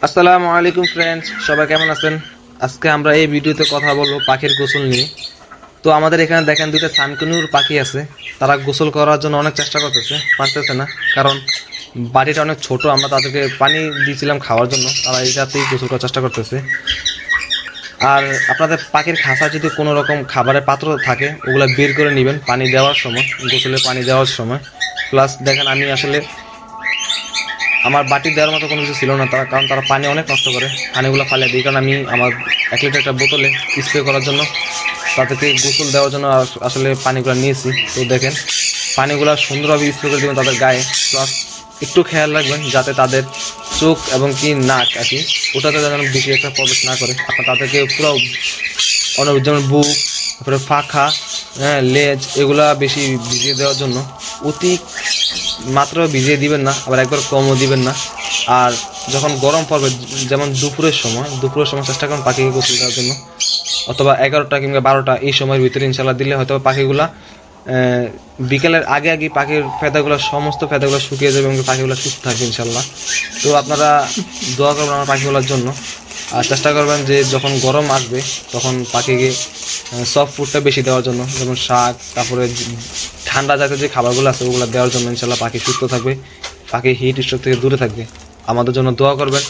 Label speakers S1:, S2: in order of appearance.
S1: আসসালামু আলাইকুম ফ্রেন্ডস, সবাই কেমন আছেন? আজকে আমরা এই ভিডিওতে কথা বলবো পাখির গোসল নিয়ে। তো আমাদের এখানে দেখেন দুইটা সানকুনুর পাখি আছে। তারা গোসল করার জন্য অনেক চেষ্টা করতেছে, পারতেছে না, কারণ বাড়িটা অনেক ছোট। আমরা তাদেরকে পানি দিয়েছিলাম খাওয়ার জন্য, তারা এইটাতেই গোসল করার চেষ্টা করতেছে। আর আপনাদের পাখির খাঁচা যদি কোনো রকম খাবারের পাত্র থাকে, ওগুলো বের করে নেবেন পানি দেওয়ার সময়, গোসলে পানি দেওয়ার সময়। প্লাস দেখেন, আমি আসলে আমার বাটি দেওয়ার মতো কোনো কিছু ছিল না, কারণ তারা পানি অনেক নষ্ট করে, পানিগুলো ফালিয়ে দিই। কারণ আমি আমার 1 লিটার একটা বোতলে স্প্রে করার জন্য, তাদেরকে গোসল দেওয়ার জন্য আসলে পানিগুলো নিয়েছি। তো দেখেন, পানিগুলো সুন্দরভাবে স্প্রে করে দেবেন তাদের গায়ে। প্লাস একটু খেয়াল রাখবেন যাতে তাদের চোখ এবং কি নাক আর কি, ওটাতে যেন বেশি একটা প্রবেশ না করে। আপনার তাদেরকে পুরো অনেক, যেমন বুক, তারপরে পাখা, হ্যাঁ, লেজ, এগুলা বেশি ভিজিয়ে দেওয়ার জন্য। অতি মাত্র ভিজিয়ে দিবেন না, আবার একবার কমও দিবেন না। আর যখন গরম পড়বে, যেমন দুপুরের সময় চেষ্টা করুন পাখিকে গোসল দেওয়ার জন্য, অথবা 11টা কিংবা 12টা এই সময়ের ভিতরে ইনশাল্লাহ দিলে হয়তো পাখিগুলা বিকেলের আগে আগে পাখির সমস্ত ফেদাগুলো শুকিয়ে যাবে এবং পাখিগুলো সুস্থ থাকবে ইনশাল্লাহ। তো আপনারা দোয়া করবেন আমার পাখিগুলোর জন্য। আর চেষ্টা করবেন যে যখন গরম আসবে তখন পাখিকে সফট ফুডটা বেশি দেওয়ার জন্য, যেমন শাক, তারপরে ঠান্ডা জাতীয় যে খাবারগুলো আছে ওগুলো দেওয়ার জন্য। ইনশাল্লাহ পাখি সুস্থ থাকবে, পাখি হিট স্ট্রোক থেকে দূরে থাকবে। আমাদের জন্য দোয়া করবেন।